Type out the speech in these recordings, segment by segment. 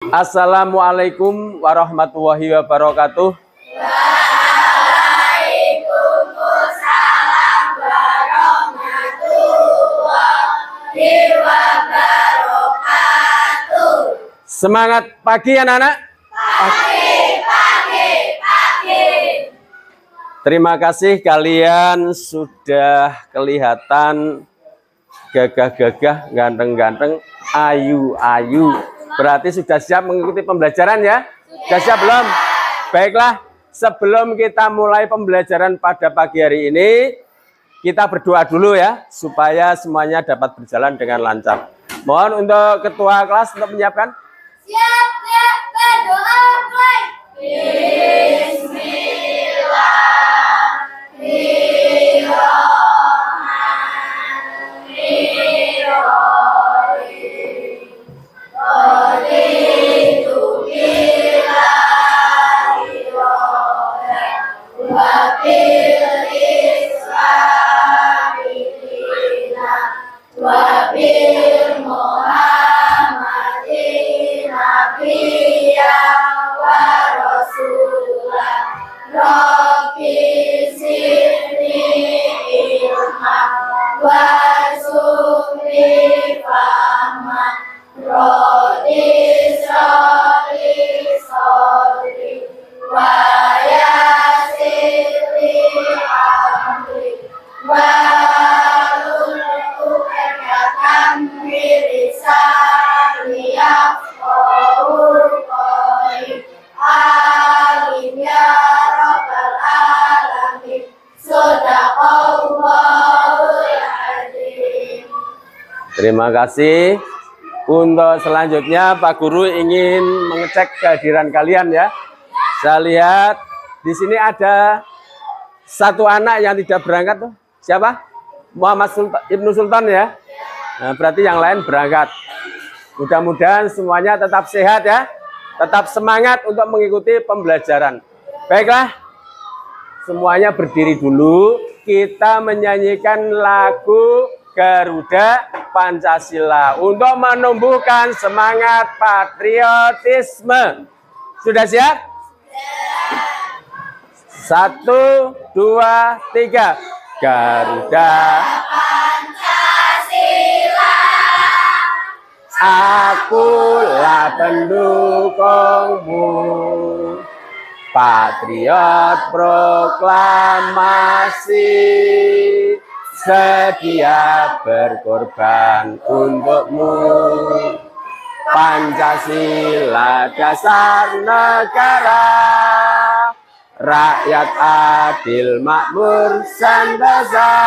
Assalamualaikum warahmatullahi wabarakatuh. Waalaikumsalam warahmatullahi wabarakatuh. Semangat pagi anak-anak. Pagi. Terima kasih kalian sudah kelihatan gagah-gagah, ganteng-ganteng, ayu-ayu. Berarti sudah siap mengikuti pembelajaran ya? Sudah siap belum? Baiklah, sebelum kita mulai pembelajaran pada pagi hari ini, kita berdoa dulu ya, supaya semuanya dapat berjalan dengan lancar. Mohon untuk ketua kelas untuk menyiapkan. Siap, berdoa mulai. Terima kasih. Untuk selanjutnya Pak Guru ingin mengecek kehadiran kalian ya. Saya lihat di sini ada satu anak yang tidak berangkat tuh. Siapa? Muhammad Ibnu Sultan ya. Nah, berarti yang lain berangkat. Mudah-mudahan semuanya tetap sehat ya. Tetap semangat untuk mengikuti pembelajaran. Baiklah. Semuanya berdiri dulu. Kita menyanyikan lagu Garuda Pancasila untuk menumbuhkan semangat patriotisme. Sudah siap? Satu, dua, tiga. Garuda Pancasila, akulah pendukungmu. Patriot proklamasi, sedia berkorban untukmu. Pancasila dasar negara, rakyat adil makmur sentosa,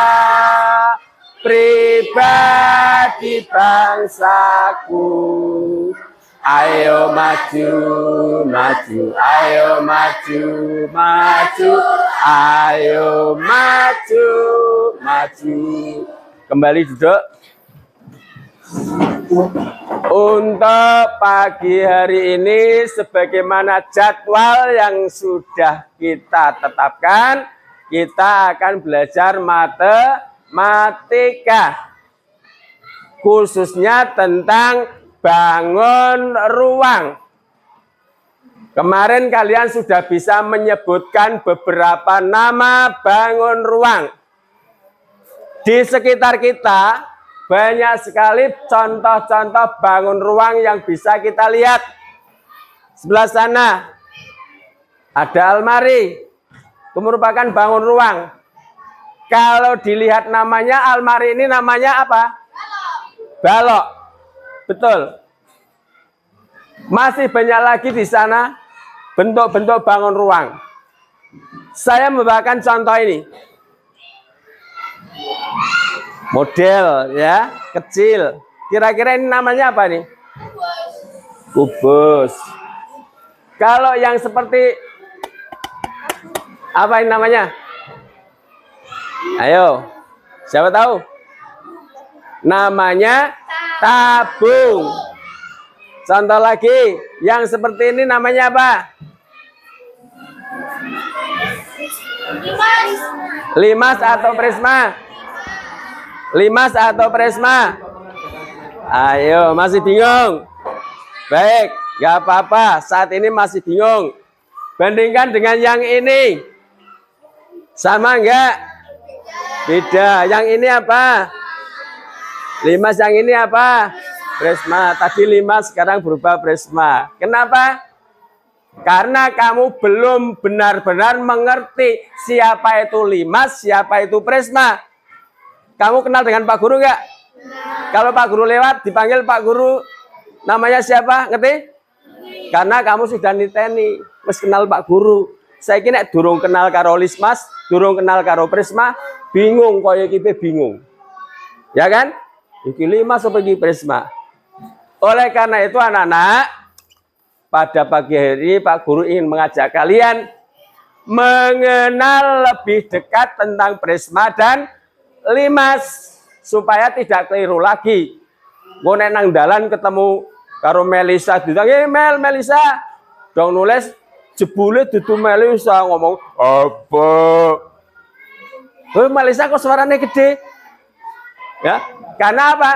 pribadi bangsaku. Ayo maju, maju, ayo maju, maju, ayo maju, maju. Kembali duduk. Untuk pagi hari ini, sebagaimana jadwal yang sudah kita tetapkan, kita akan belajar matematika, khususnya tentang bangun ruang. Kemarin kalian sudah bisa menyebutkan beberapa nama bangun ruang. Di sekitar kita banyak sekali contoh-contoh bangun ruang yang bisa kita lihat. Sebelah sana ada almari. Itu merupakan bangun ruang. Kalau dilihat namanya, almari ini namanya apa? Balok. Betul. Masih banyak lagi di sana bentuk-bentuk bangun ruang. Saya membawakan contoh ini. Model ya, kecil. Kira-kira ini namanya apa nih? Kubus. Kalau yang seperti apa ini namanya? Ayo. Siapa tahu? Namanya tabung. Contoh lagi, yang seperti ini namanya apa? Limas atau prisma? Limas atau prisma? Ayo, masih bingung? Baik, Nggak apa-apa, saat ini masih bingung. Bandingkan dengan yang ini. Sama enggak? Beda. Yang ini apa? Limas, yang ini apa? Prisma. Tadi limas, sekarang berubah prisma. Kenapa? Karena kamu belum benar-benar mengerti siapa itu limas, siapa itu prisma. Kamu kenal dengan Pak Guru enggak? Kalau Pak Guru lewat, dipanggil Pak Guru, namanya siapa? Ngerti? Karena kamu sudah niteni, wis kenal Pak Guru. Saya kira durung kenal karo limas, durung kenal karo prisma, bingung, kaya kita bingung. Ya kan? Iki limas apa iki prisma? Oleh karena itu anak-anak, pada pagi hari Pak Guru ingin mengajak kalian mengenal lebih dekat tentang prisma dan limas supaya tidak keliru lagi. Gue nang dalan ketemu karo Melisa, ditang, Melisa, dong nulis jebule dudu Melisa, ngomong apa? Melisa kok suaranya gede? Ya, karena apa?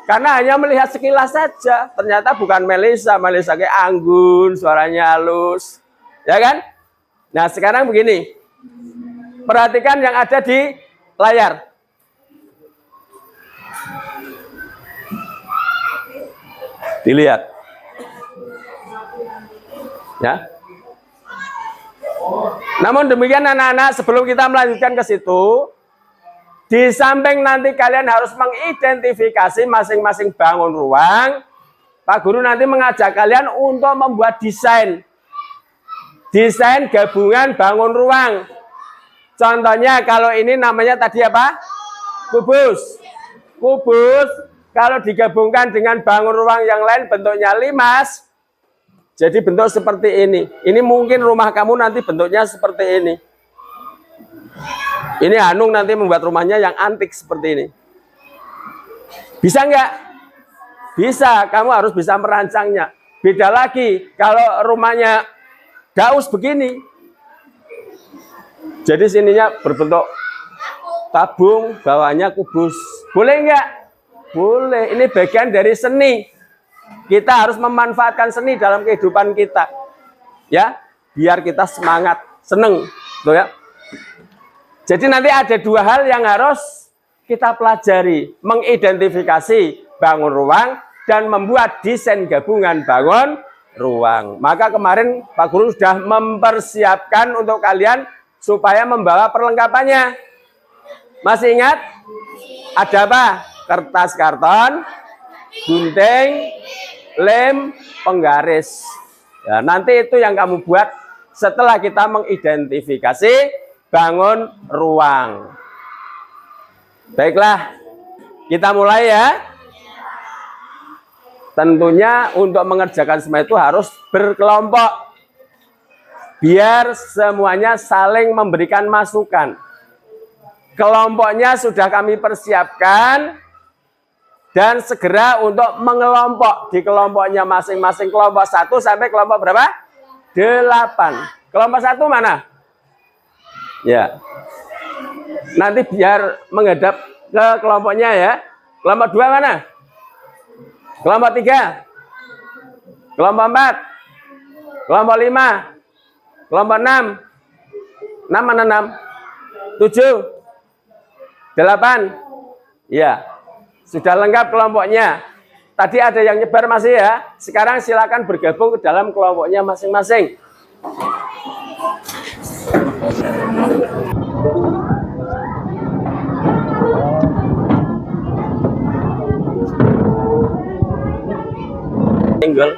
Karena hanya melihat sekilas saja, ternyata bukan Melisa. Melisa kayak anggun, suaranya halus, ya kan? Nah sekarang begini, perhatikan yang ada di layar. Dilihat, ya. Namun demikian anak-anak, sebelum kita melanjutkan ke situ, di samping nanti kalian harus mengidentifikasi masing-masing bangun ruang, Pak Guru nanti mengajak kalian untuk membuat desain gabungan bangun ruang. Contohnya kalau ini namanya tadi apa? Kubus. Kalau digabungkan dengan bangun ruang yang lain bentuknya limas, jadi bentuk seperti ini. Ini mungkin rumah kamu nanti bentuknya seperti ini. Ini Hanung nanti membuat rumahnya yang antik seperti ini. Bisa nggak? Bisa, kamu harus bisa merancangnya. Beda lagi kalau rumahnya daus begini. Jadi sininya berbentuk tabung, bawahnya kubus. Boleh nggak? Boleh, ini bagian dari seni. Kita harus memanfaatkan seni dalam kehidupan kita. Ya, biar kita semangat, seneng. Tuh ya. Jadi nanti ada dua hal yang harus kita pelajari. Mengidentifikasi bangun ruang dan membuat desain gabungan bangun ruang. Maka kemarin Pak Guru sudah mempersiapkan untuk kalian supaya membawa perlengkapannya. Masih ingat? Ada apa? Kertas karton, gunting, lem, penggaris. Ya, nanti itu yang kamu buat setelah kita mengidentifikasi bangun ruang. Baiklah, kita mulai ya. Tentunya untuk mengerjakan semua itu harus berkelompok. Biar semuanya saling memberikan masukan. Kelompoknya sudah kami persiapkan. Dan segera untuk mengelompok. Di kelompoknya masing-masing kelompok 1 sampai kelompok berapa? 8. Kelompok 1 mana? Ya. Nanti biar menghadap ke kelompoknya ya. Kelompok 2 mana? Kelompok 3. Kelompok 4. Kelompok 5. Kelompok 6. 6 mana 6? 7. 8. Ya. Sudah lengkap kelompoknya. Tadi ada yang nyebar masih ya. Sekarang silakan bergabung ke dalam kelompoknya masing-masing. Tinggal.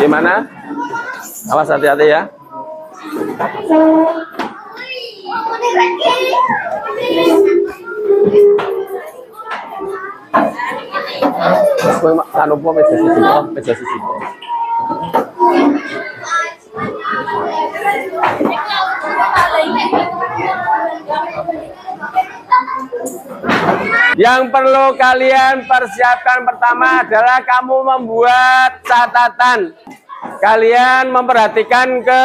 Gimana? Awas hati-hati ya. Yang perlu kalian persiapkan pertama adalah kamu membuat catatan. Kalian memperhatikan ke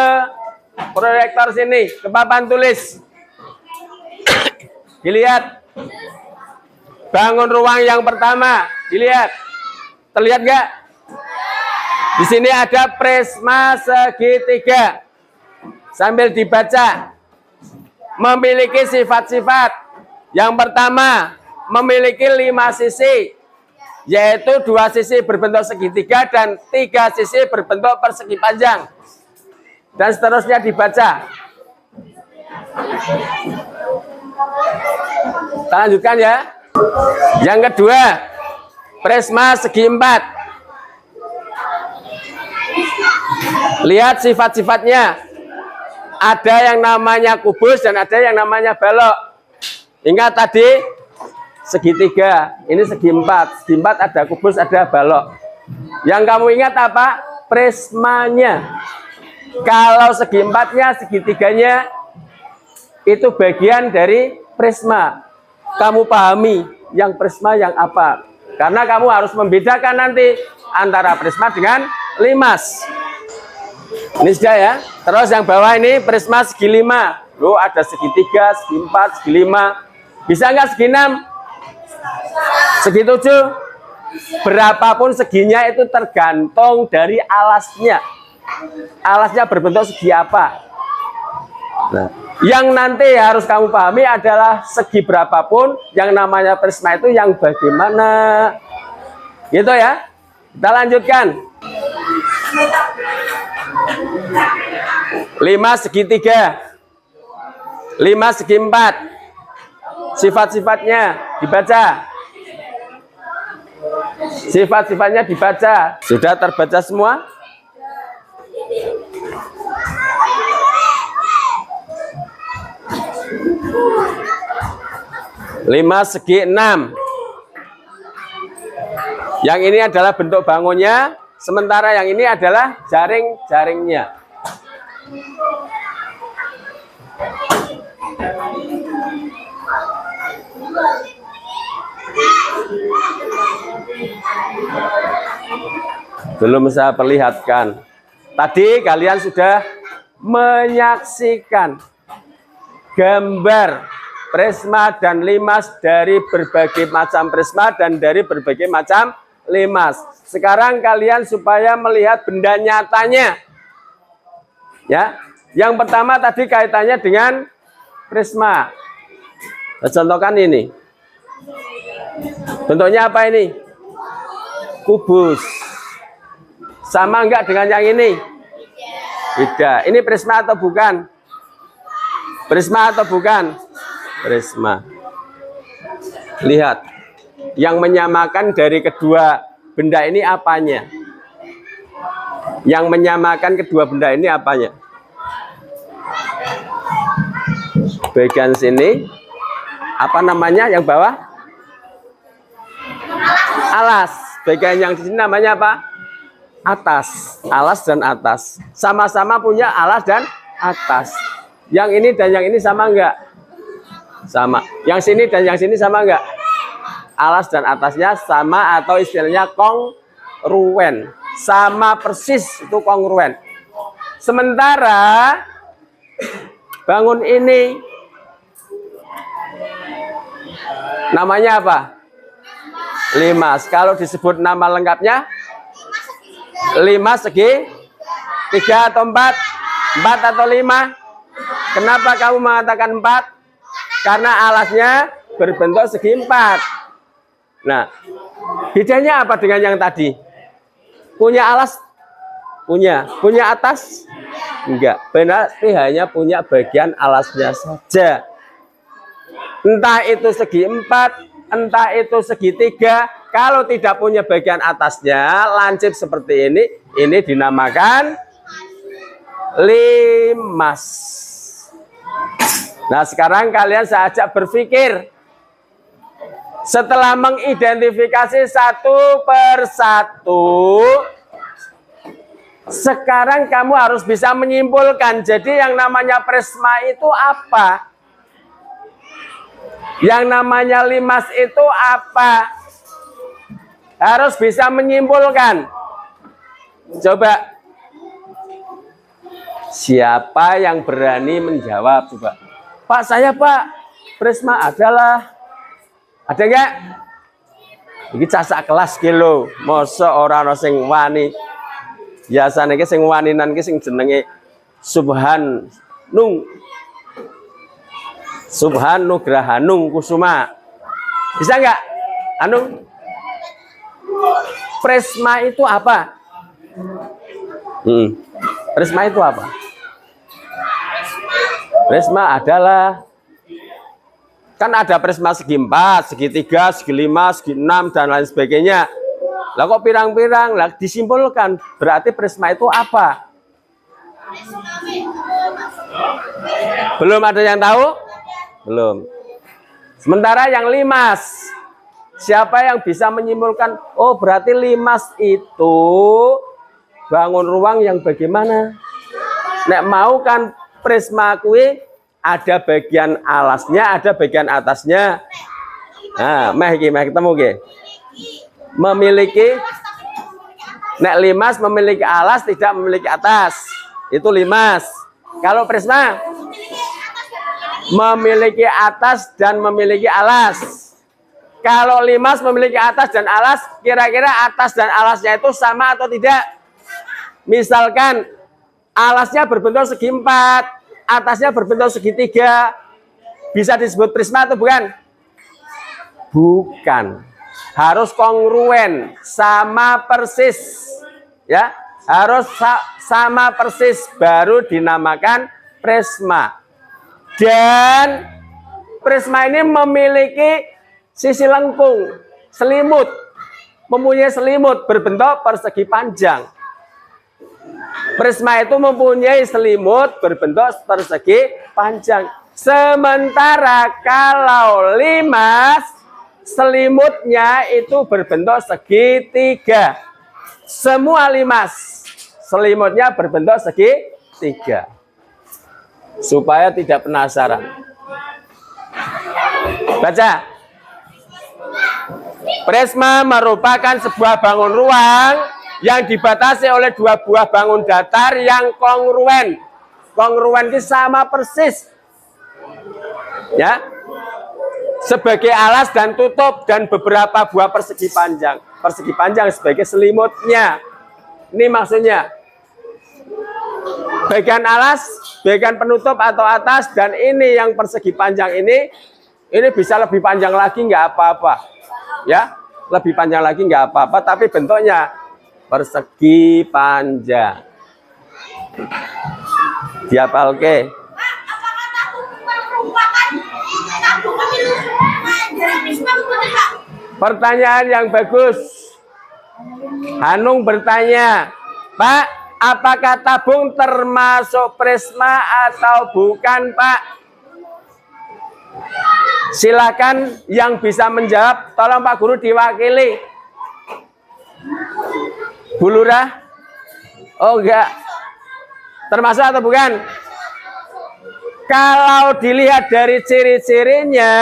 proyektor sini, ke papan tulis. Dilihat. Bangun ruang yang pertama. Dilihat. Terlihat nggak? Di sini ada prisma segitiga. Sambil dibaca. Memiliki sifat-sifat. Yang pertama, memiliki 5 sisi. Yaitu 2 sisi berbentuk segitiga dan 3 sisi berbentuk persegi panjang. Dan seterusnya dibaca. Kita lanjutkan ya. Yang kedua, prisma segi 4. Lihat sifat-sifatnya. Ada yang namanya kubus dan ada yang namanya balok. Ingat tadi segitiga, ini segi 4. Segi 4 ada kubus, ada balok. Yang kamu ingat apa? Prismanya. Kalau segi 4-nya, segitiganya itu bagian dari prisma. Kamu pahami yang prisma yang apa? Karena kamu harus membedakan nanti antara prisma dengan limas. Ini sudah ya. Terus yang bawah ini prisma segi 5. Loh, ada segitiga, segi 4, segi 5. Bisa nggak segi 6? Segi 7? Berapapun seginya itu tergantung dari alasnya. Alasnya berbentuk segi apa? Nah, yang nanti harus kamu pahami adalah segi berapapun yang namanya prisma itu yang bagaimana. Gitu ya. Kita lanjutkan. 5 segitiga. 5 segi 4. Sifat-sifatnya dibaca. Sifat-sifatnya dibaca. Sudah terbaca semua? 5 segi 6. Yang ini adalah bentuk bangunnya, sementara yang ini adalah jaring-jaringnya. Belum saya perlihatkan. Tadi kalian sudah menyaksikan gambar prisma dan limas dari berbagai macam prisma dan dari berbagai macam limas. Sekarang kalian supaya melihat benda nyatanya. Ya. Yang pertama tadi kaitannya dengan prisma. Saya contohkan ini. Bentuknya apa ini? Kubus. Sama enggak dengan yang ini? Tidak. Ini prisma atau bukan? Prisma atau bukan? Prisma. Lihat. Yang menyamakan dari kedua benda ini apanya? Yang menyamakan kedua benda ini apanya? Bagian sini. Apa namanya yang bawah? Alas. Bagian yang di sini namanya apa? Atas. Alas dan atas. Sama-sama punya alas dan atas. Yang ini dan yang ini sama enggak? Sama. Yang sini dan yang sini sama enggak? Alas dan atasnya sama atau istilahnya kongruen. Sama persis, itu kongruen. Sementara bangun ini namanya apa? Limas. Kalau disebut nama lengkapnya 5 segi 3 atau 4? 4 atau 5? Kenapa kamu mengatakan 4? Karena alasnya berbentuk segi 4. Nah, bedanya apa dengan yang tadi? Punya alas? Punya. Punya atas? Enggak. Berarti hanya punya bagian alasnya saja. Entah itu segi 4, entah itu segi 3. Kalau tidak punya bagian atasnya, lancip seperti ini dinamakan limas. Nah, sekarang kalian saya ajak berpikir. Setelah mengidentifikasi satu persatu, sekarang kamu harus bisa menyimpulkan. Jadi yang namanya prisma itu apa? Yang namanya limas itu apa? Harus bisa menyimpulkan. Coba. Siapa yang berani menjawab? Coba. Pak, saya Pak. Prisma adalah, ada enggak? Iki casak kelas kilo, mosok ora ana sing wani. Biasane ki sing waninan ki sing jenenge Subhan Nugrahanung Kusuma. Bisa enggak? Anung? Prisma itu apa? Prisma itu apa? Prisma adalah, kan ada prisma segi 4, segi 3, segi 5, segi 6 dan lain sebagainya. Lah kok pirang-pirang? Lah disimpulkan, berarti prisma itu apa? Belum ada yang tahu? Belum. Sementara yang limas, siapa yang bisa menyimpulkan? Oh, berarti limas itu bangun ruang yang bagaimana? Nek mau kan prisma kuwi ada bagian alasnya, ada bagian atasnya. Nah, meh ketemu ge. Memiliki, nek limas memiliki alas, tidak memiliki atas. Itu limas. Kalau prisma memiliki atas dan memiliki alas. Kalau limas memiliki atas dan alas, kira-kira atas dan alasnya itu sama atau tidak? Misalkan alasnya berbentuk segi 4, atasnya berbentuk segi 3, bisa disebut prisma atau bukan? Bukan. Harus kongruen, sama persis. Ya, harus sama persis baru dinamakan prisma. Dan prisma ini memiliki sisi lengkung, selimut, mempunyai selimut berbentuk persegi panjang. Prisma itu mempunyai selimut berbentuk persegi panjang. Sementara kalau limas, selimutnya itu berbentuk segitiga. Semua limas, selimutnya berbentuk segitiga. Supaya tidak penasaran. Baca. Prisma merupakan sebuah bangun ruang yang dibatasi oleh dua buah bangun datar yang kongruen. Kongruen itu sama persis. Ya. Sebagai alas dan tutup dan beberapa buah persegi panjang. Persegi panjang sebagai selimutnya. Ini maksudnya. Bagian alas, bagian penutup atau atas, dan ini yang persegi panjang ini bisa lebih panjang lagi nggak apa-apa. Ya, lebih panjang lagi nggak apa-apa, tapi bentuknya persegi panjang. Diapalke. Pertanyaan yang bagus. Hanung bertanya, Pak, apakah tabung termasuk prisma atau bukan, Pak? Silakan yang bisa menjawab, tolong Pak Guru diwakili. Bu Lurah? Oh enggak. Termasuk atau bukan? Kalau dilihat dari ciri-cirinya,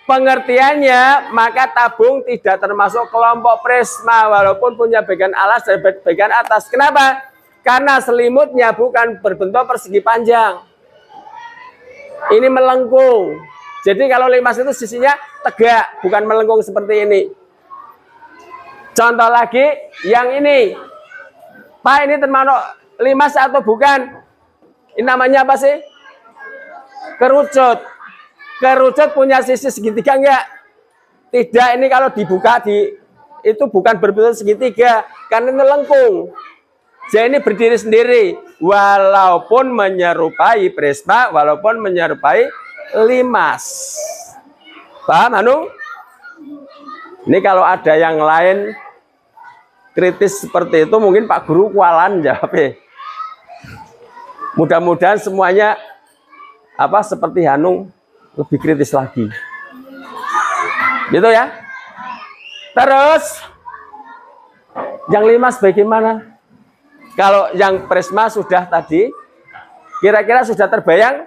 pengertiannya, maka tabung tidak termasuk kelompok prisma walaupun punya bagian alas dan bagian atas. Kenapa? Karena selimutnya bukan berbentuk persegi panjang. Ini melengkung. Jadi kalau limas itu sisinya tegak, bukan melengkung seperti ini. Contoh lagi yang ini. Pak, ini termasuk limas atau bukan? Ini namanya apa sih? Kerucut. Kerucut punya sisi segitiga enggak? Tidak, ini kalau dibuka itu bukan berbentuk segitiga karena ini lengkung. Jadi ini berdiri sendiri walaupun menyerupai prisma, walaupun menyerupai limas. Paham, Anu? Ini kalau ada yang lain kritis seperti itu mungkin Pak Guru kualan jawabnya. Mudah-mudahan semuanya seperti Hanung lebih kritis lagi. Gitu ya. Terus yang limas bagaimana? Kalau yang prisma sudah tadi, kira-kira sudah terbayang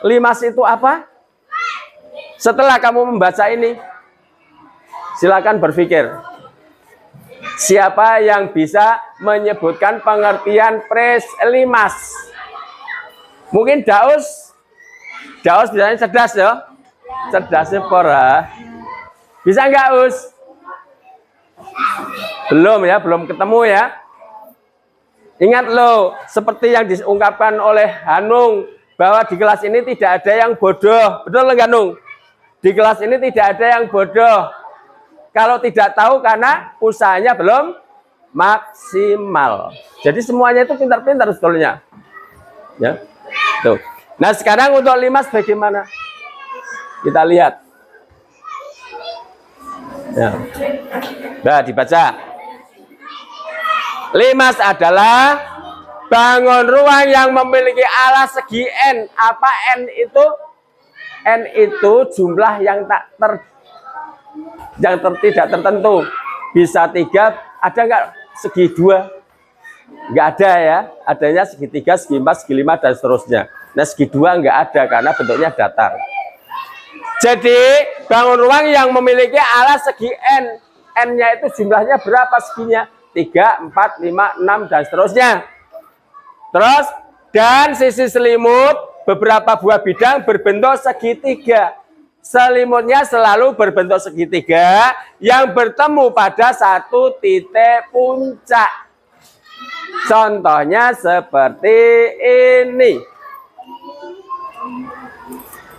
limas itu apa? Setelah kamu membaca ini, silakan berpikir. Siapa yang bisa menyebutkan pengertian limas? Mungkin Daus Daus biasanya cerdas ya. Cerdasnya pora. Bisa nggak Us? Belum ya, belum ketemu ya. Ingat loh, seperti yang diungkapkan oleh Hanung, bahwa di kelas ini tidak ada yang bodoh. Betul nggak Hanung? Di kelas ini tidak ada yang bodoh. Kalau tidak tahu karena usahanya belum maksimal. Jadi semuanya itu pintar-pintar sebetulnya. Ya. Tuh. Nah, sekarang untuk limas bagaimana? Kita lihat. Ya. Nah, dibaca. Limas adalah bangun ruang yang memiliki alas segi N. Apa N itu? N itu jumlah yang tidak tertentu. Bisa 3, ada nggak segi 2? Nggak ada ya. Adanya segi 3, segi 4, segi 5, dan seterusnya. Nah, segi 2 nggak ada karena bentuknya datar. Jadi, bangun ruang yang memiliki alas segi N. N-nya itu jumlahnya berapa seginya? 3, 4, 5, 6, dan seterusnya. Terus, dan sisi selimut beberapa buah bidang berbentuk segitiga. Selimutnya selalu berbentuk segitiga yang bertemu pada satu titik puncak. Contohnya seperti ini.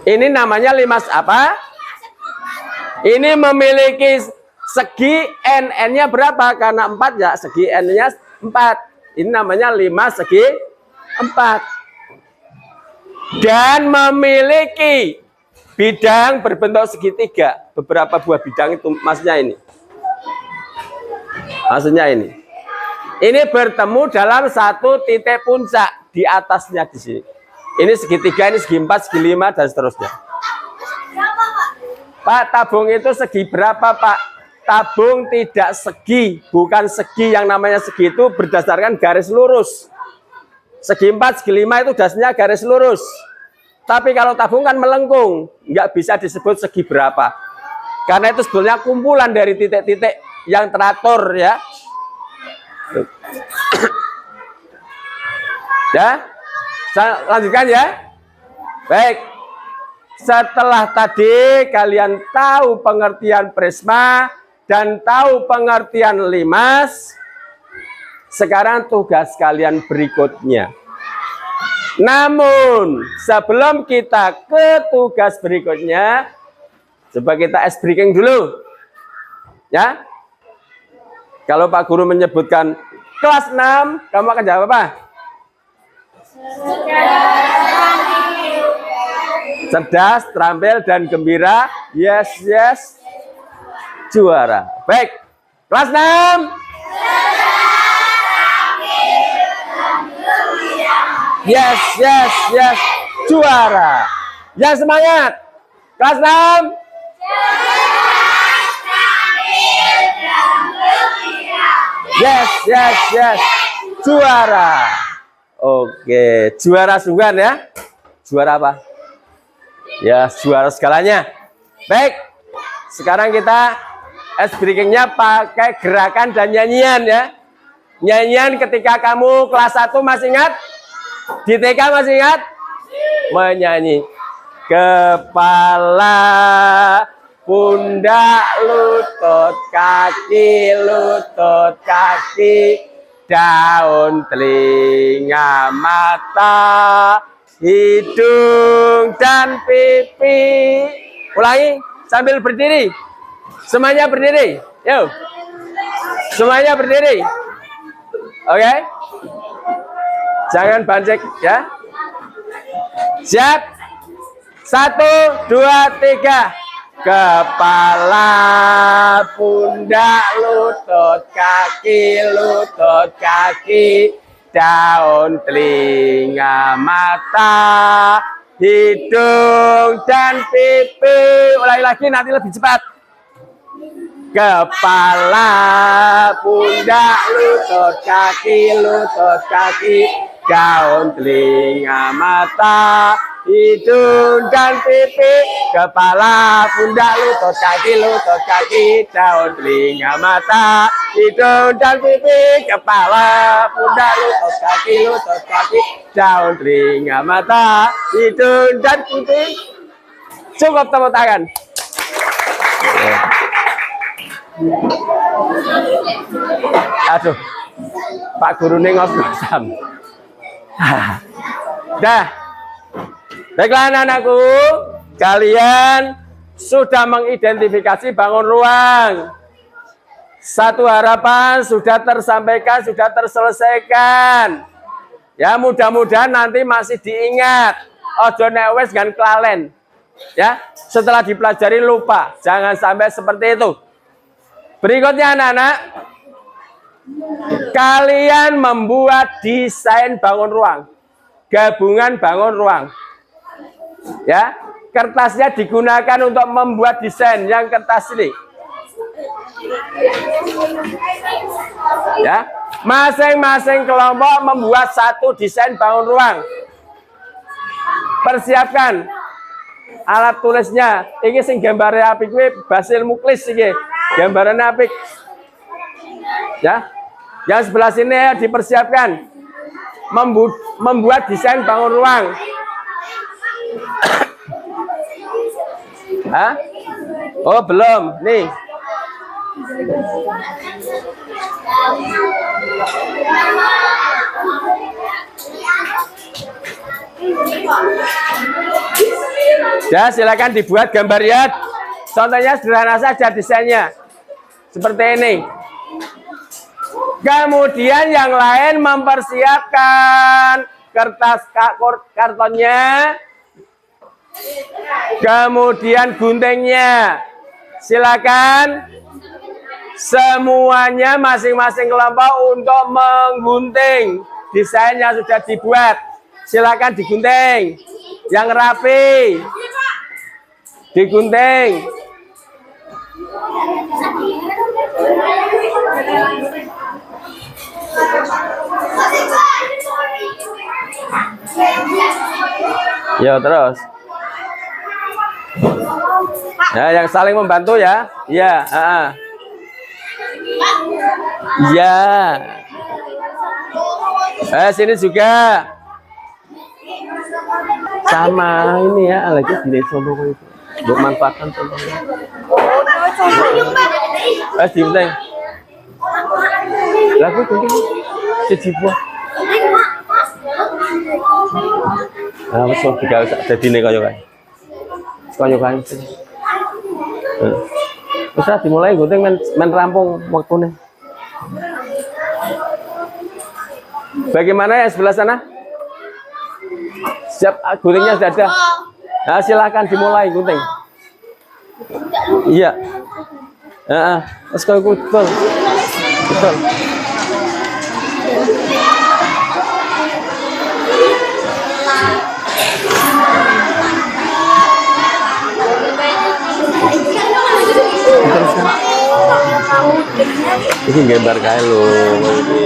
Ini namanya limas apa? Ini memiliki segi N. N-nya berapa? Karena 4 ya, segi N-nya 4. Ini namanya limas segi 4. Dan memiliki bidang berbentuk segitiga. Beberapa buah bidang itu maksudnya ini. Maksudnya ini. Ini bertemu dalam satu titik puncak di atasnya di sini. Ini segitiga, ini segi 4, segi 5, dan seterusnya. Pak, tabung itu segi berapa, Pak? Tabung tidak segi, bukan segi. Yang namanya segi itu berdasarkan garis lurus. Segi 4, segi 5 itu dasarnya garis lurus. Tapi kalau tabung kan melengkung, nggak bisa disebut segi berapa. Karena itu sebetulnya kumpulan dari titik-titik yang teratur ya. Ya, saya lanjutkan ya. Baik. Setelah tadi kalian tahu pengertian prisma dan tahu pengertian limas, sekarang tugas kalian berikutnya. Namun, sebelum kita ke tugas berikutnya, coba kita ice breaking dulu. Ya. Kalau Pak Guru menyebutkan kelas 6, kamu akan jawab apa? Cerdas, terampil, dan gembira. Yes, yes. Juara. Baik. Kelas 6. Yes, yes, yes. Juara. Yang semangat. Kelas 6. Yes, yes, yes. Juara. Oke, juara sungguhan ya. Juara apa? Ya, juara segalanya. Baik. Sekarang kita ice breaking-nya pakai gerakan dan nyanyian ya. Nyanyian ketika kamu kelas 1 masih ingat? Di TK masih ingat? Menyanyi. Kepala, pundak, lutut, kaki, daun, telinga, mata, hidung, dan pipi. Ulangi sambil berdiri. Semuanya berdiri. Yuk. Semuanya berdiri. Oke. Jangan bancek ya. Siap. 1, 2, 3. Kepala, pundak, lutut, kaki, daun, telinga, mata, hidung, dan pipi. Ulangi lagi nanti lebih cepat. Kepala, pundak, lutut, kaki, daun, telinga, mata, hidung dan pipi, kepala, pundak, lutut, kaki, daun, telinga, mata, hidung dan pipi, kepala, pundak, lutut, kaki, daun, telinga, mata, hidung dan pipi. Cukup tepuk tangan. Aduh, Pak Guru ini ngos-ngosan. Dah. Baiklah anak-anakku, kalian sudah mengidentifikasi bangun ruang. Satu harapan sudah tersampaikan, sudah terselesaikan. Ya, mudah-mudahan nanti masih diingat. Ojo nek wis gan kelalen. Ya, setelah dipelajari lupa. Jangan sampai seperti itu. Berikutnya anak-anak, kalian membuat desain bangun ruang, gabungan bangun ruang. Ya, kertasnya digunakan untuk membuat desain yang kertas ini. Ya, masing-masing kelompok membuat satu desain bangun ruang. Persiapkan alat tulisnya. Ini sing gambare apik kuwi Basil Muklis iki. Gambarannya apik. Ya. Yang sebelah sini ya dipersiapkan. Membuat desain bangun ruang. Hah? Oh, belum. Nih. Ya, silakan dibuat gambar ya. Contohnya sederhana saja desainnya. Seperti ini. Kemudian yang lain mempersiapkan kertas kartonnya. Kemudian guntingnya. Silakan semuanya masing-masing kelompok untuk menggunting desain yang sudah dibuat. Silakan digunting. Yang rapi. Digunting. Ya, terus. Ya, yang saling membantu ya. Iya, iya. Sini juga. Sama ini ya, lagi di contoh itu. Untuk manfaatkan contohnya. Diunteng. Lagu gunting. Siji buah. Wis digawe sak dadine kaya kae. Kaya kae. Wis dimulai gunting men rampung waktune. Bagaimana ya sebelah sana? Siap, guntingnya sudah ada. Nah, silakan dimulai gunting. Iya. Terus kalau betul. Betul. Teruskan. Ini gambar kae lho iki.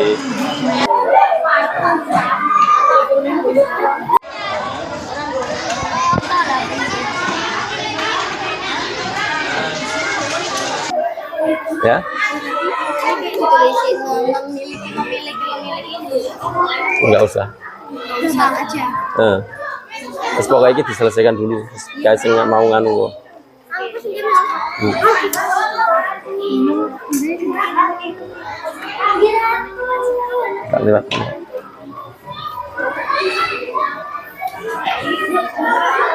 Ya. Enggak usah. Bisa aja. Terus pokoknya ini diselesaikan dulu. Guys nggak mau nganu kok. Tak lewat.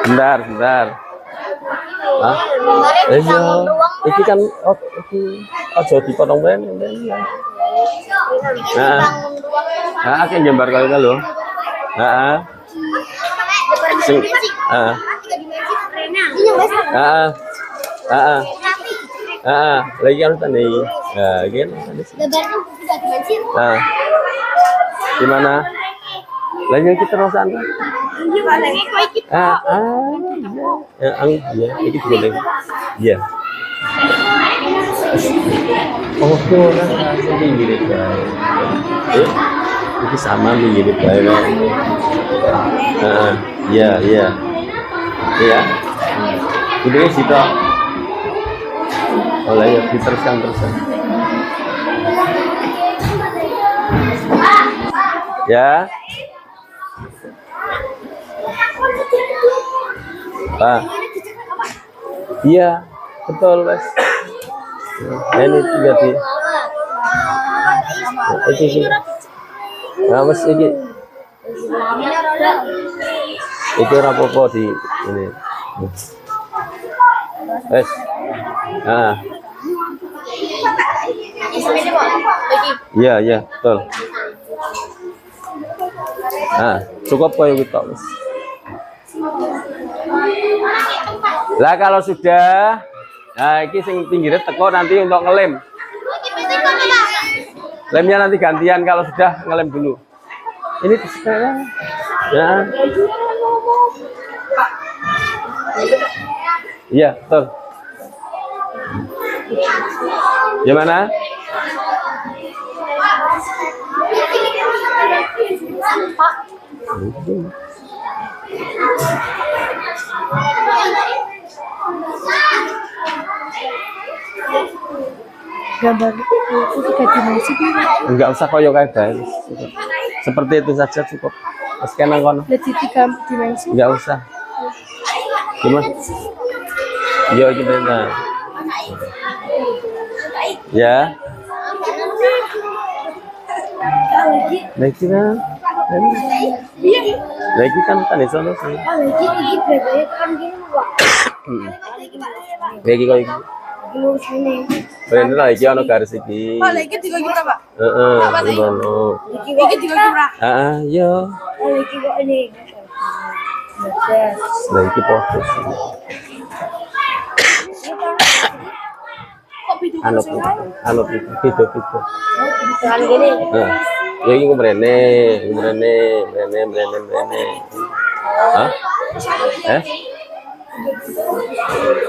Bentar. Hah? Iya. Iki kan iki aja dipotong ben. Nah, kan gambar kali lho. Heeh. Sing lagi harus tadi. Nah, gini. Nah. Gimana? Lagi kita terusan. Ya, ini boleh. Iya. Oh, gimana? Jadi gini, guys. Ini sama begini bae. Iya, iya. Iya. Udah sih toh. Oleh ya diteruskan. Ya. Pak. Iya, betul, Mas. Ini juga di. Iki. Nah, Mas iki. Iki ora apa-apa di ini. Wes. Nah. Iya, iya, betul. Nah, cukup koyo gitu, Mas. Lah kalau sudah, nah ini sing pinggirnya teko nanti untuk ngelem. Lemnya nanti gantian kalau sudah ngelem dulu. Ini sekarang. Ya. Iya, betul. Gimana? Gambar itu 3 dimensi. Enggak usah koyo kayak guys. Seperti itu saja cukup. Scan nang kono. Lebih 3 dimensi. Enggak usah. Gimana? Yo gimana? Ya. Lagi kan? Lagi kan iso no sih. Lagi kok iki. Bener lah iki ono garis iki. Pak, lagi 3 juta, Pak. Heeh, ngono. Iki 3 juta. Heeh, yo. Lagi kok ini. Lah iki foto. Kok video Anu video. Jangan gini. Nah, ya ini mrene. Hah?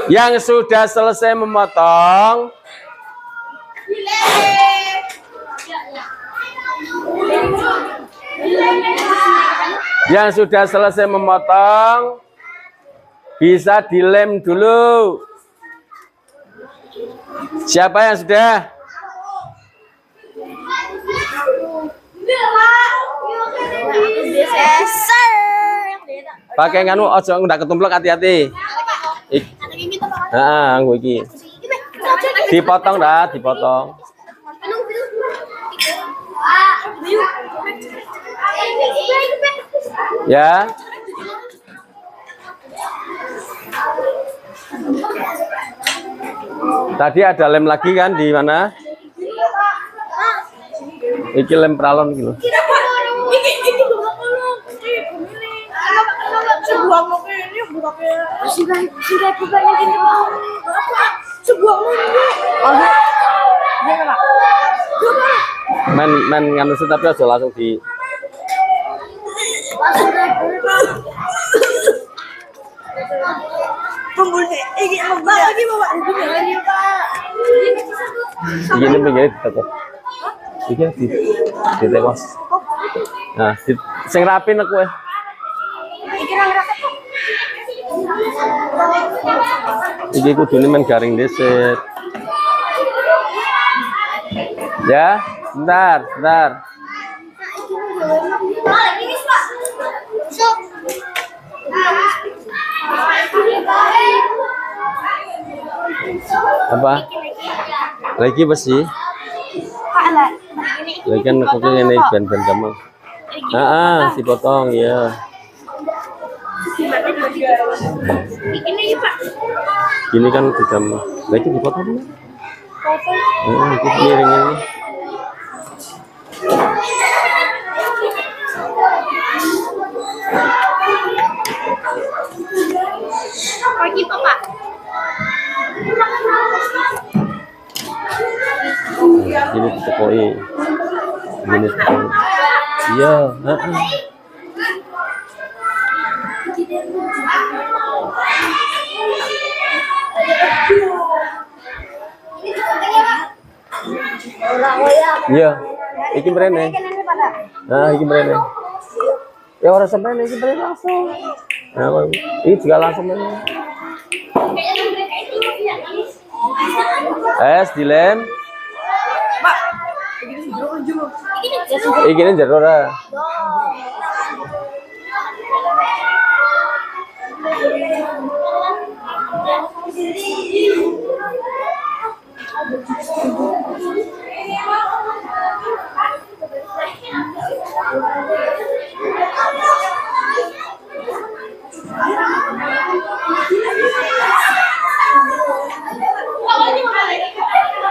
Yang sudah selesai memotong bisa dilem dulu. Siapa yang sudah? Pakai nganu ojo ndak ketumplek, hati-hati. Nggo iki. Dipotong dah, dipotong. Ya. Tadi ada lem lagi kan di mana? Iki lem pralon gitu. Men nganu tapi aja langsung di ini begini ditekuk. Iki ditekuk. Nah, sing rapi nek kowe. Iki kudune men garing dhisik. Ya, bentar. Apa? Lagi besi. Lagi kan aku ini ben-ben gampang. Dipotong ya. Ini kan digam. Lagi dipotong dulu. Itu miring ini. Pagi, Pak. Ini ditekoi. Ini ditekoi. Iya, Iya, iki mrene. Nah, ini mrene. Ya orang sampai ini mrene langsung. Nah, ini juga langsung mrene. Dilem. Iki jero ora.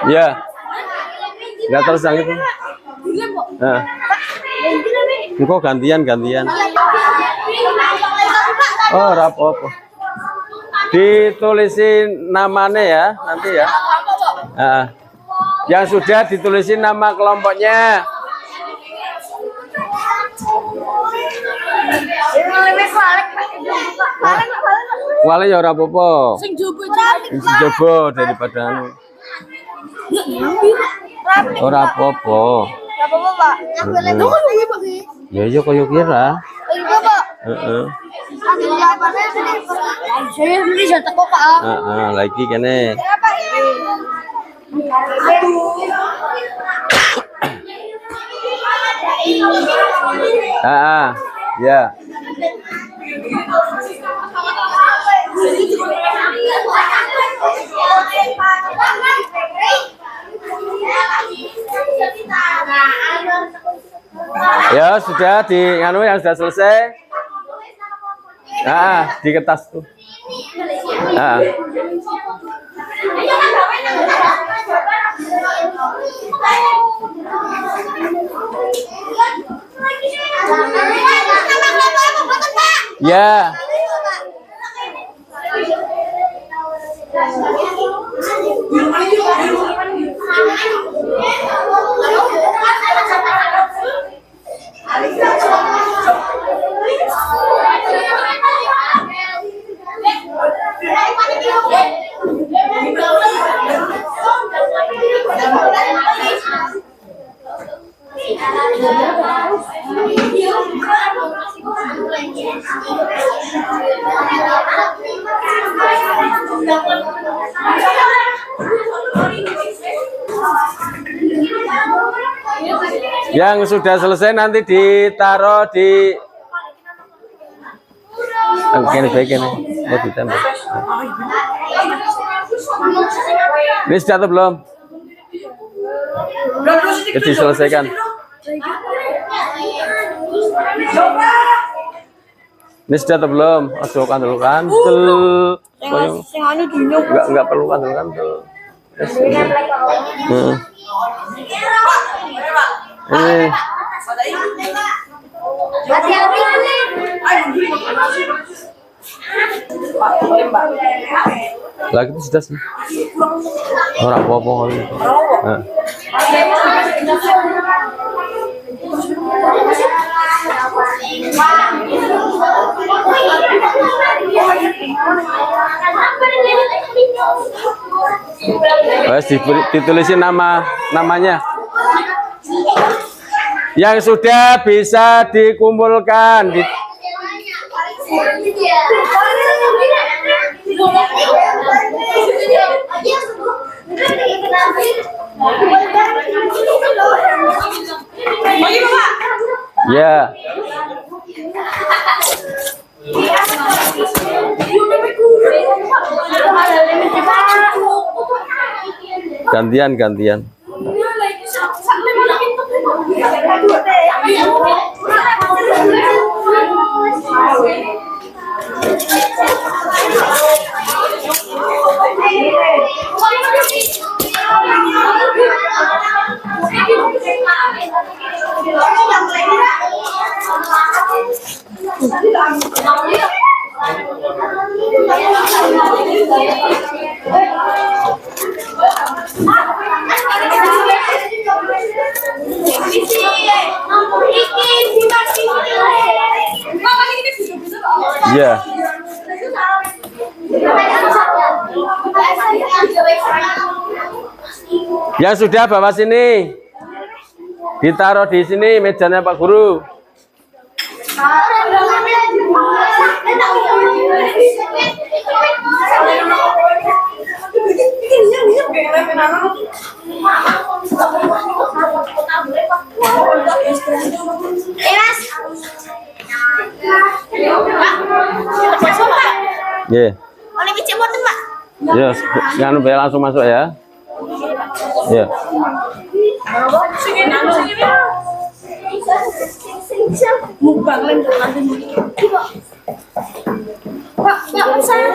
Ya. Enggak terus yang itu. Nah. Kok gantian. Oh, rapopo. Ditulisin namanya ya, nanti ya. Nah. Yang sudah ditulisin nama kelompoknya. Wale ya ora apa-apa. Sing jobo daripada anu. Ora apa-apa. Ya yo koyo kira. Heeh. Heeh, lagi kene. Ya. Ya sudah di anu yang sudah selesai. Di kertas tuh. Ya. Yang sudah selesai nanti ditaruh di ini baik ini. Oh, ditembak. Ini sudah atau belum? Jadi diselesaikan. Ini sudah atau belum? Masukkan dulu kantul. Enggak perlu kantul. Ini. Lagi itu sudah sih. Orang apa-apa kalau itu. Ditulisin namanya. Yang sudah bisa dikumpulkan ya. Gantian. Ya. Yang sudah bawa sini. Ditaruh di sini mejanya Pak Guru. Iya. Oleh bicik boten, Pak. Ya, nganu bae langsung masuk ya. Ya. Mukbang lem nanti. Pak, saya.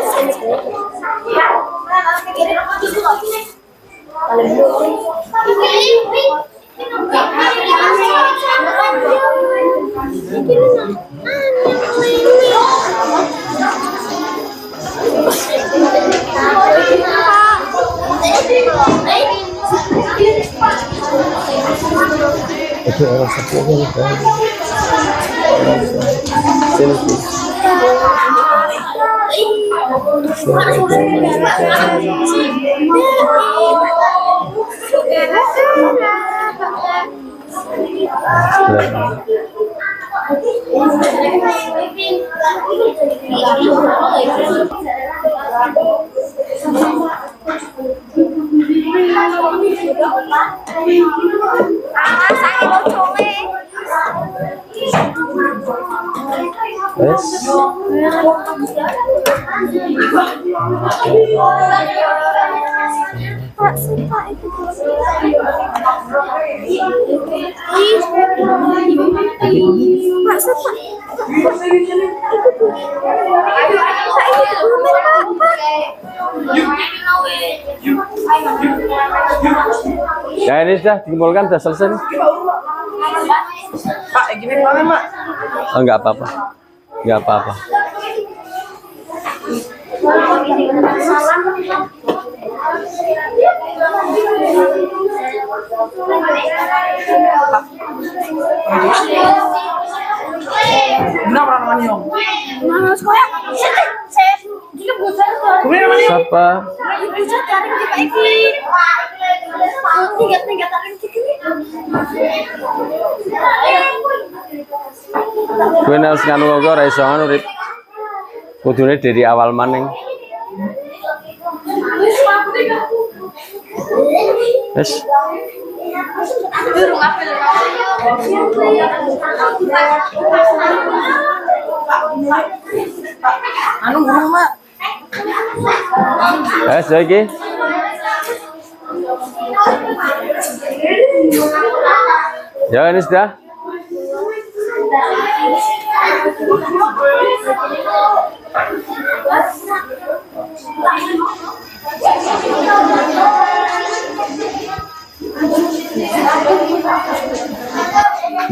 Ya ini sudah dikumpulkan, sudah selesai. Pak, gini mana, Mak? Oh, enggak apa-apa. Enggak apa-apa. Kenapa namanya, Om? Mana sekolah? Saya jika bocor tuh. Kemudian namanya, Om? Siapa? Bocor tarik di Pak Iki. Tiga tarik di sini. Kowe nek wis nganu kok ora iso ngono, Rip. Kudune dari awal maning. Wes. Anu burung, Mak. Wes iki. Ya ini sudah.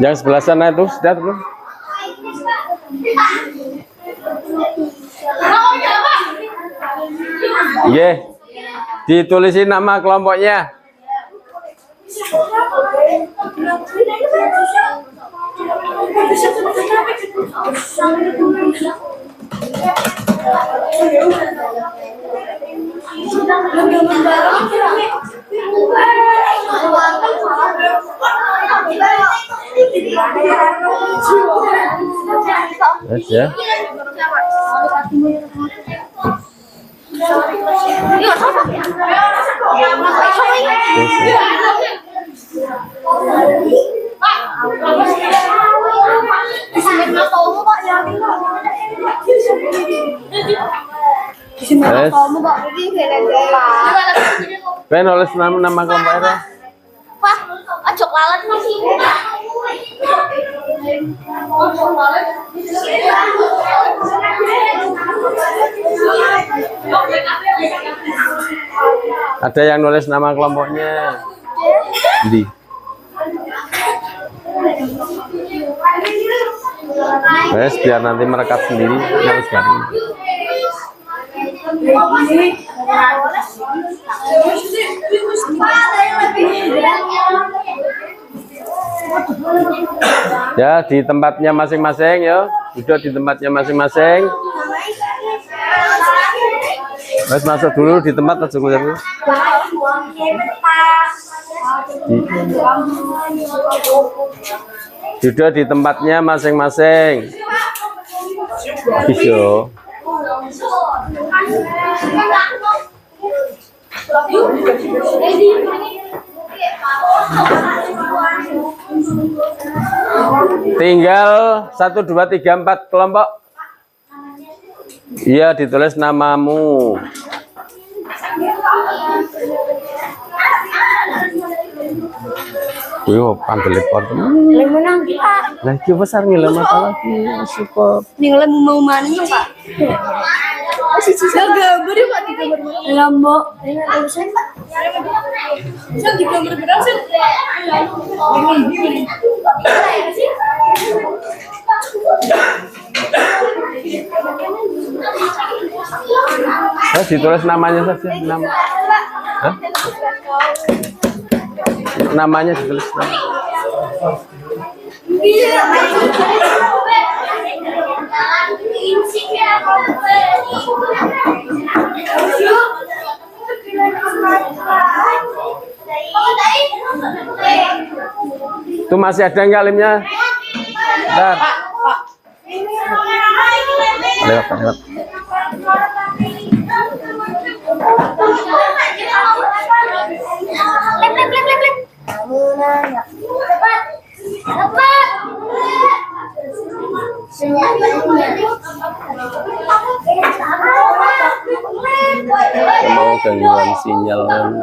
Yang sebelah sana itu sudah belum? Iya. Ditulisin nama kelompoknya. Yes, ya. Yes. Ben nulis nama kelompoknya. Wah, ojo lalat masih. Ada yang nulis nama kelompoknya. Di. Wes biar nanti merekap sendiri harus ganti. Ya di tempatnya masing-masing ya, duduk di tempatnya masing-masing. Mas masuk dulu di tempat masuk dulu. Sudah di tempatnya masing-masing. Bisa. Tinggal 1, 2, 3, 4 kelompok. Iya, ditulis namamu. Yo, panggil lepon. Menang Pak. Lah iki besar ngilem masalah iki support. Ning lem mau mana Pak? Sisa gambar ya Pak, di gambar. Lombok. Saya di gambar berhasil. Ditulis namanya saja, nama. Hah? Namanya ditulis. Itu masih ada nggak limnya? Bentar. Lewat. Mau gangguan sinyal ini.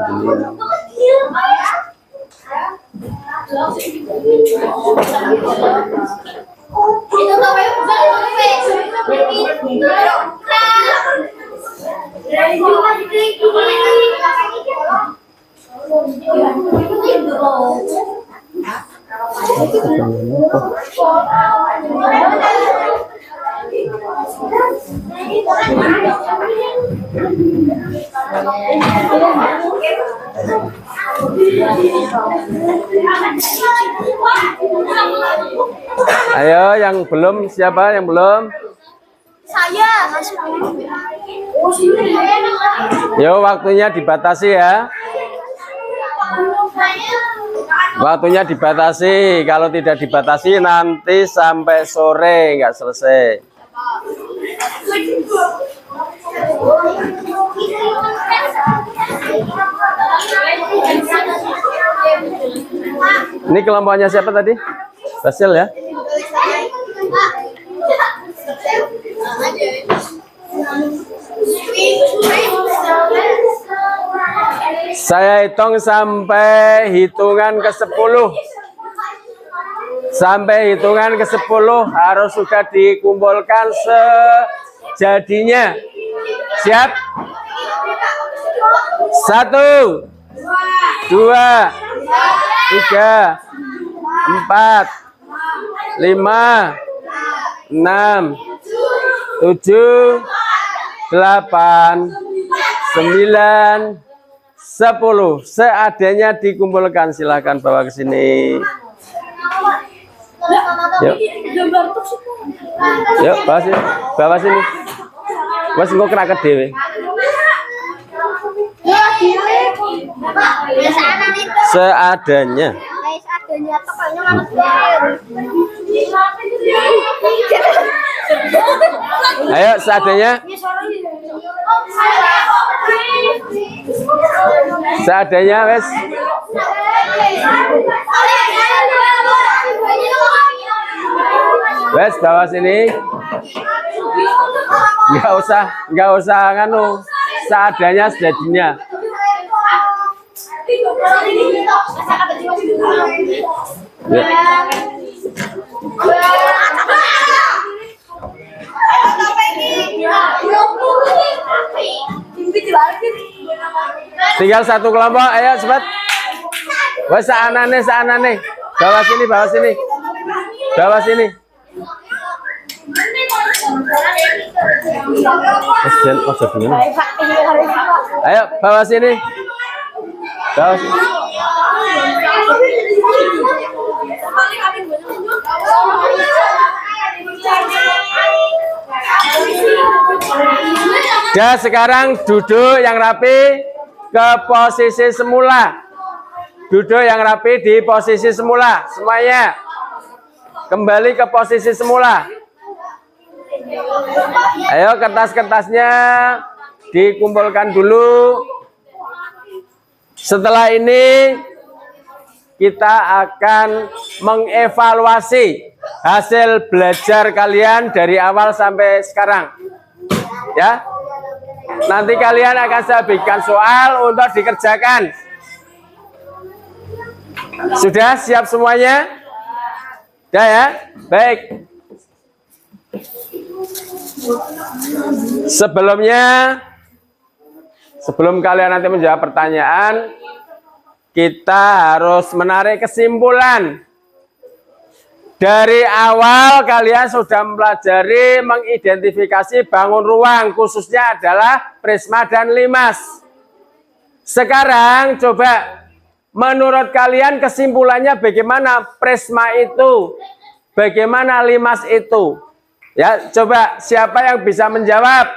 Ayo, yang belum, siapa yang belum? Saya. Yo, waktunya dibatasi ya. Waktunya dibatasi. Kalau tidak dibatasi nanti sampai sore nggak selesai. Ini kelompoknya siapa tadi? Basil ya. Saya hitung sampai hitungan ke-10. Sampai hitungan ke-10 harus sudah dikumpulkan sejadinya. Siap? 1, 2, 3, 4, 5, 6, 7, 8, 9, 10. Seadanya dikumpulkan. Silakan bawa ke sini. Yuk, bawa sini. Wes engko kena kedewe. Seadanya. Ayo seadanya. Seadanya wes. Wes bawa sini. Enggak usah nganu. Seadanya sejadinya. Ya. Tinggal 1 kelompok, ayo cepat. Wes saanane. Bawa sini. Ayo bawa sini. Dan sekarang duduk yang rapi ke posisi semula. Duduk yang rapi di posisi semula. Semuanya kembali ke posisi semula. Ayo kertas-kertasnya dikumpulkan dulu. Setelah ini kita akan mengevaluasi hasil belajar kalian dari awal sampai sekarang. Ya. Nanti kalian akan saya berikan soal untuk dikerjakan. Sudah siap semuanya? Sudah ya? Baik. Sebelum kalian nanti menjawab pertanyaan, kita harus menarik kesimpulan. Dari awal kalian sudah mempelajari mengidentifikasi bangun ruang, khususnya adalah prisma dan limas. Sekarang coba menurut kalian kesimpulannya bagaimana prisma itu, bagaimana limas itu? Ya, coba siapa yang bisa menjawab?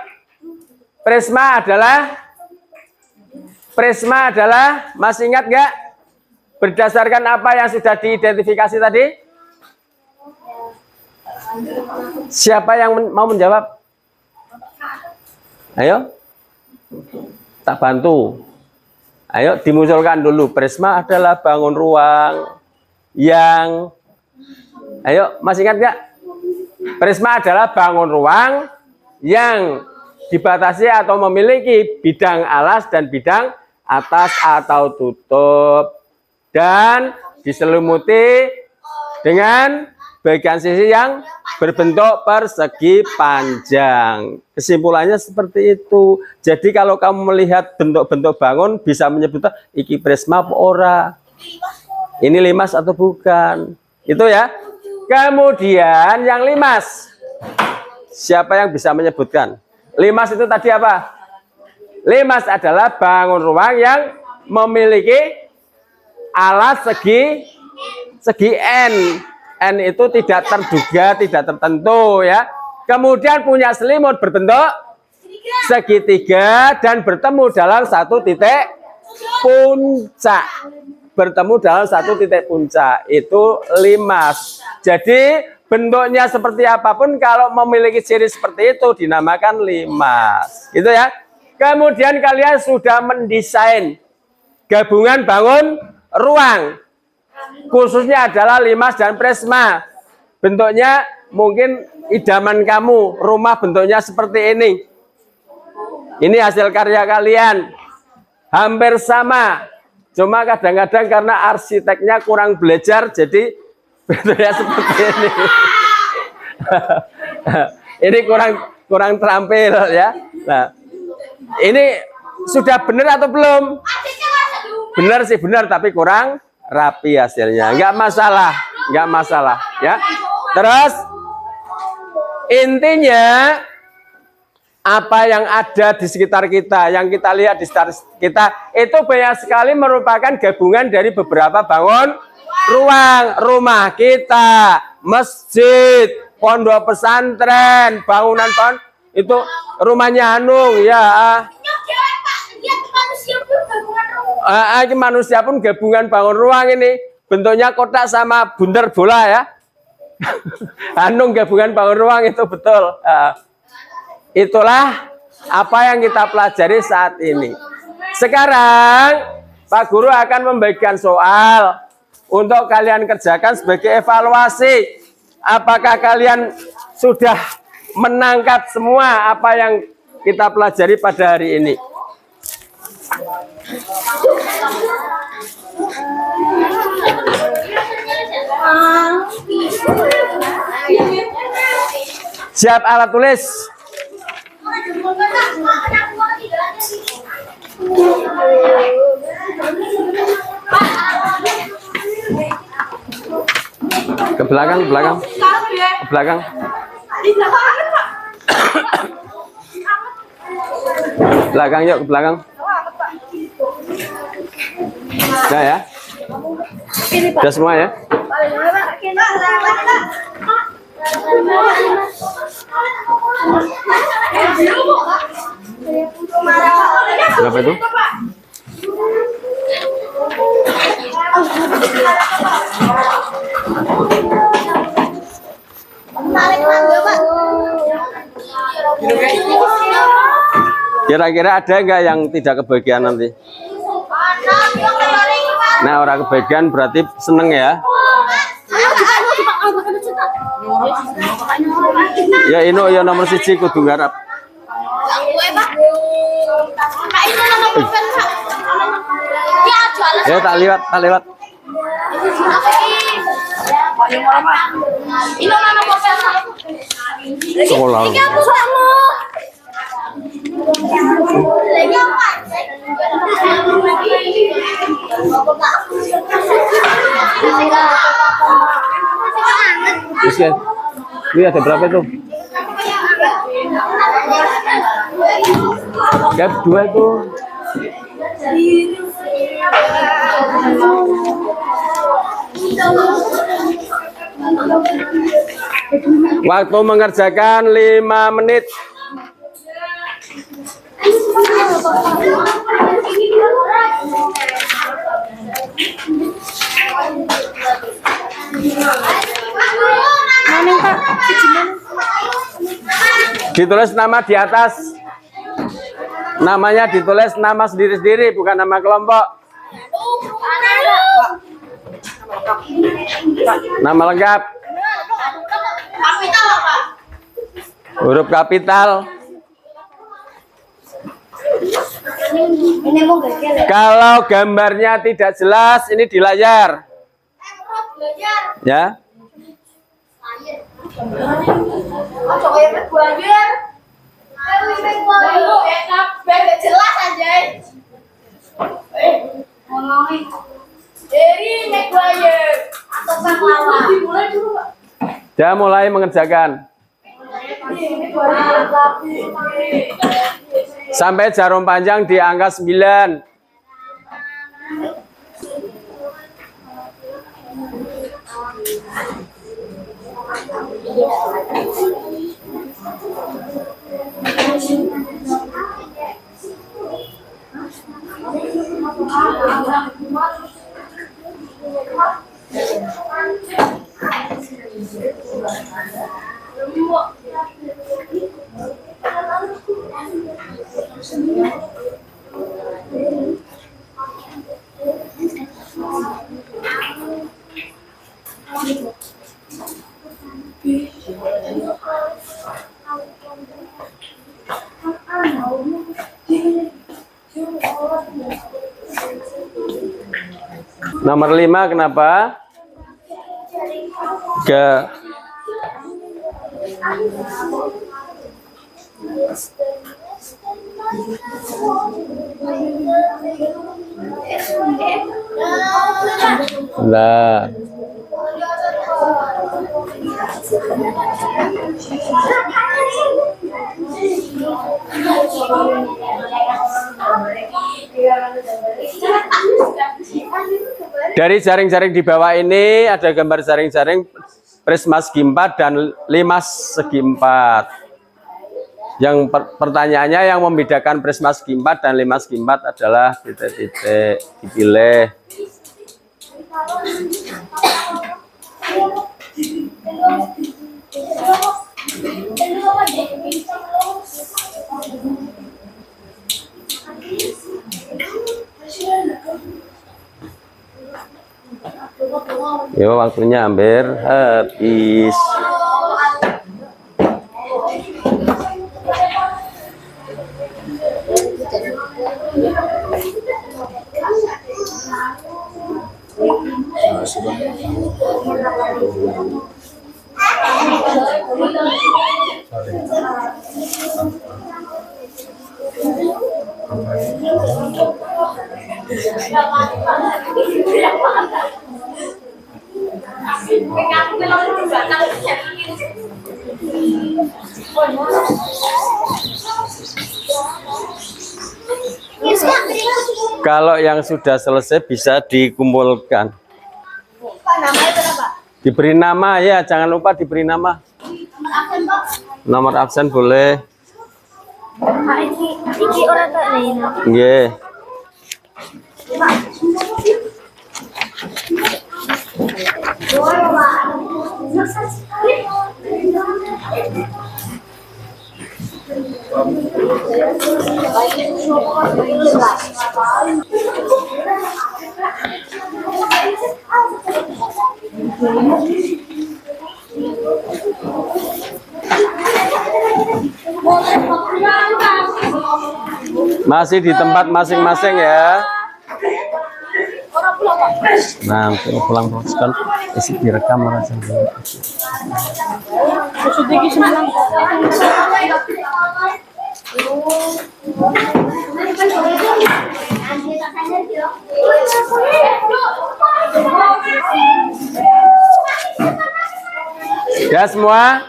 Prisma adalah, masih ingat nggak? Berdasarkan apa yang sudah diidentifikasi tadi? Siapa yang mau menjawab? Ayo, tak bantu. Ayo dimunculkan dulu. Prisma adalah bangun ruang yang, ayo masih ingat nggak? Prisma adalah bangun ruang yang dibatasi atau memiliki bidang alas dan bidang atas atau tutup, dan diselimuti dengan bagian sisi yang berbentuk persegi panjang. Kesimpulannya seperti itu. Jadi kalau kamu melihat bentuk-bentuk bangun bisa menyebut iki prisma apa ora, ini limas atau bukan, itu ya. Kemudian yang limas, siapa yang bisa menyebutkan? Limas itu tadi apa? Limas adalah bangun ruang yang memiliki alas segi N. N itu tidak terduga, tidak tertentu ya. Kemudian punya selimut berbentuk segitiga dan bertemu dalam satu titik puncak. Bertemu dalam satu titik puncak, itu limas. Jadi bentuknya seperti apapun kalau memiliki ciri seperti itu dinamakan limas. Gitu ya. Kemudian kalian sudah mendesain gabungan bangun ruang. Khususnya adalah limas dan prisma. Bentuknya mungkin idaman kamu, rumah bentuknya seperti ini. Ini hasil karya kalian. Hampir sama. Cuma kadang-kadang karena arsiteknya kurang belajar, jadi bentuknya seperti ini. Ini kurang terampil ya. Nah, ini sudah benar atau belum? Benar sih benar, tapi kurang rapi hasilnya. Enggak masalah ya. Terus intinya apa yang ada di sekitar kita, yang kita lihat di sekitar kita itu banyak sekali merupakan gabungan dari beberapa bangun ruang. Rumah kita, masjid, pondok pesantren, bangunan itu rumahnya Hanung ya. Manusia pun gabungan bangun ruang ini. Bentuknya kotak sama bundar bola ya. Hanung gabungan bangun ruang itu betul. Itulah apa yang kita pelajari saat ini. Sekarang Pak Guru akan membagikan soal untuk kalian kerjakan sebagai evaluasi. Apakah kalian sudah menangkap semua apa yang kita pelajari pada hari ini? Siap alat tulis? Ke belakang. Belakang yuk, ke belakang. Nah ya. Sudah semua ya? Berapa itu? Kira-kira ada nggak yang tidak kebagian nanti? Nah, orang kebagian berarti seneng ya? Ya ini ya nomor siji kudu garap. Ya tak lewat, tak lewat. Sekolah. Terus ya, ini ada berapa itu? Gap 2 itu. Waktu mengerjakan 5 menit. Ditulis nama di atas. Namanya ditulis nama sendiri-sendiri, bukan nama kelompok. Nama lengkap. Huruf kapital. Kalau gambarnya tidak jelas, ini di layar. Ya. Jelas aja. Dari Maguire atau Pahlawan. Dia mulai mengerjakan. Sampai jarum panjang di angka 9. Nomor 5 kenapa? Lah. Dari jaring-jaring di bawah ini ada gambar jaring-jaring prisma segi 4 dan limas segi 4. Yang pertanyaannya yang membedakan prisma segi 4 dan limas segi 4 adalah titik-titik. Dipilih. Yo, waktunya hampir habis. Kalau yang sudah selesai bisa dikumpulkan. Diberi nama ya, jangan lupa diberi nama. Nomor absen boleh. Iki ora tak lena. Nggih. Masih di tempat masing-masing ya. Nah, untuk pulang kan isi direkam orang sendiri. Ya semua?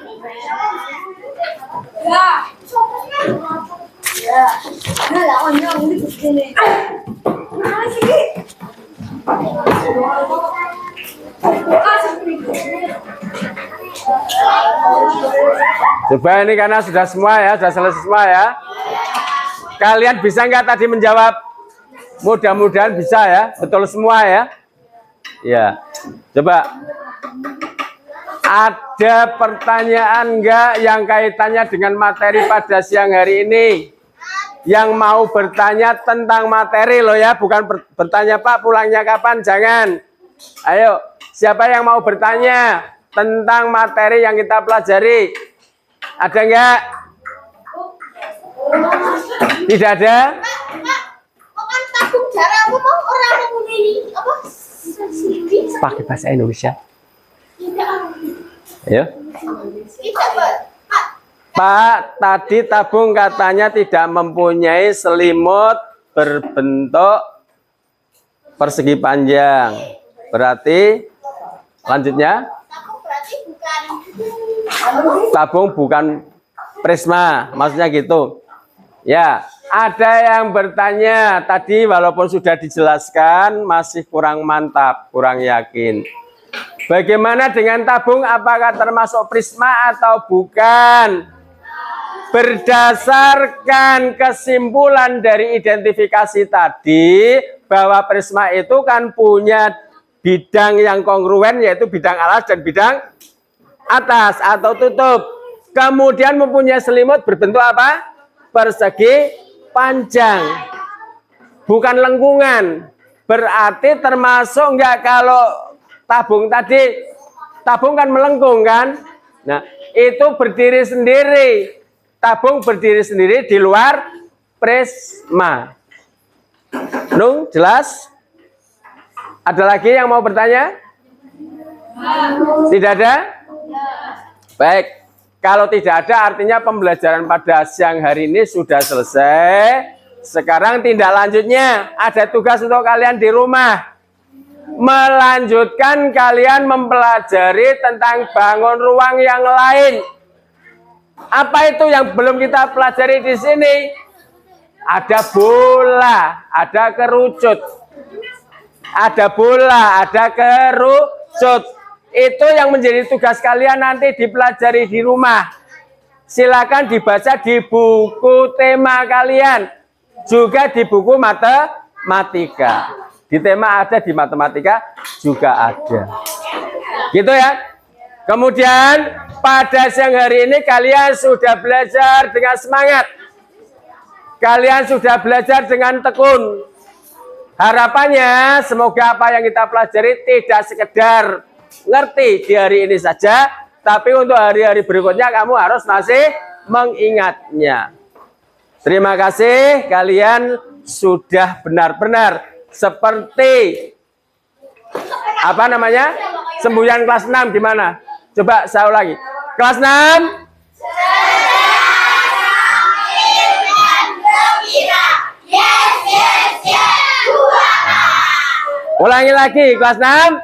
Coba ini karena sudah semua ya, sudah selesai semua ya. Kalian bisa nggak tadi menjawab? Mudah-mudahan bisa ya, betul semua ya. Ya, coba. Ada pertanyaan nggak yang kaitannya dengan materi pada siang hari ini? Yang mau bertanya tentang materi loh ya, bukan bertanya Pak pulangnya kapan, jangan. Ayo, siapa yang mau bertanya tentang materi yang kita pelajari? Ada nggak? Tidak ada? Kan tabung jarak aku mau orang mau ini apa? Pakai bahasa Indonesia. Tidak. Ayo. Tidak, Pak. Pak, tadi tabung katanya tidak mempunyai selimut berbentuk persegi panjang. Berarti lanjutnya? Tabung berarti bukan Tabung bukan prisma, maksudnya gitu. Ya, ada yang bertanya tadi walaupun sudah dijelaskan masih kurang mantap, kurang yakin. Bagaimana dengan tabung, apakah termasuk prisma atau bukan? Berdasarkan kesimpulan dari identifikasi tadi, bahwa prisma itu kan punya bidang yang kongruen, yaitu bidang alas dan bidang atas atau tutup. Kemudian mempunyai selimut berbentuk apa? Persegi panjang. Bukan lengkungan. Berarti termasuk enggak kalau tabung tadi? Tabung kan melengkung kan? Nah, itu berdiri sendiri. Tabung berdiri sendiri di luar prisma. Nung, jelas? Ada lagi yang mau bertanya? Tidak ada? Baik. Kalau tidak ada artinya pembelajaran pada siang hari ini sudah selesai. Sekarang tindak lanjutnya. Ada tugas untuk kalian di rumah. Melanjutkan kalian mempelajari tentang bangun ruang yang lain. Apa itu yang belum kita pelajari di sini? Ada bola, ada kerucut. Ada bola, ada kerucut. Itu yang menjadi tugas kalian nanti dipelajari di rumah. Silakan dibaca di buku tema kalian. Juga di buku matematika. Di tema ada, di matematika juga ada. Gitu ya. Kemudian pada siang hari ini kalian sudah belajar dengan semangat. Kalian sudah belajar dengan tekun. Harapannya semoga apa yang kita pelajari tidak sekedar ngerti di hari ini saja, tapi untuk hari-hari berikutnya kamu harus masih mengingatnya. Terima kasih, kalian sudah benar-benar seperti apa namanya? Semboyan kelas 6 gimana? Coba saya ulangi. Kelas 6? Ulangi lagi, kelas 6?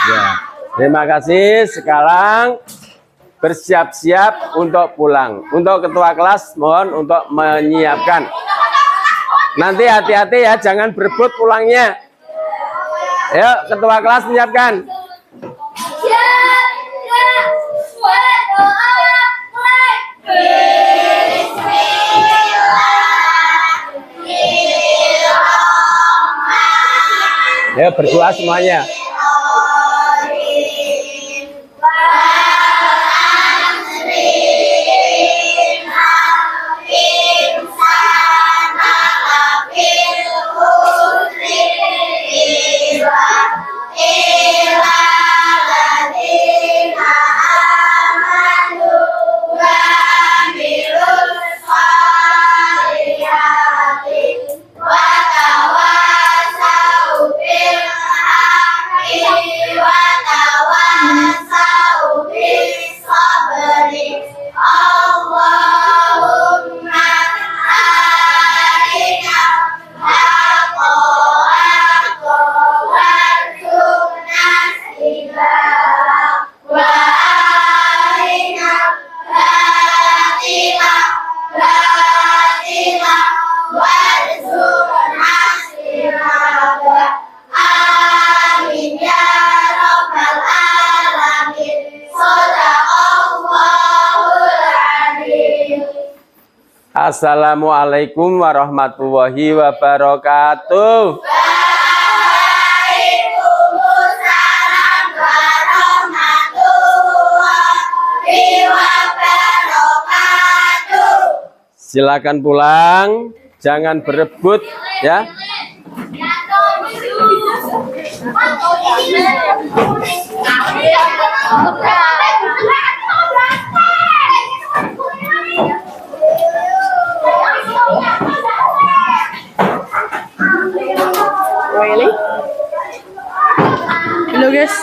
Ya, terima kasih. Sekarang bersiap-siap untuk pulang. Untuk ketua kelas mohon untuk menyiapkan. Nanti hati-hati ya, jangan berebut pulangnya. Ayo, ketua kelas menyiapkan. Ya, berdoa semuanya. Assalamualaikum warahmatullahi wabarakatuh. Waalaikumsalam warahmatullahi wabarakatuh. Silakan pulang, jangan berebut ya. Really? Halo guys.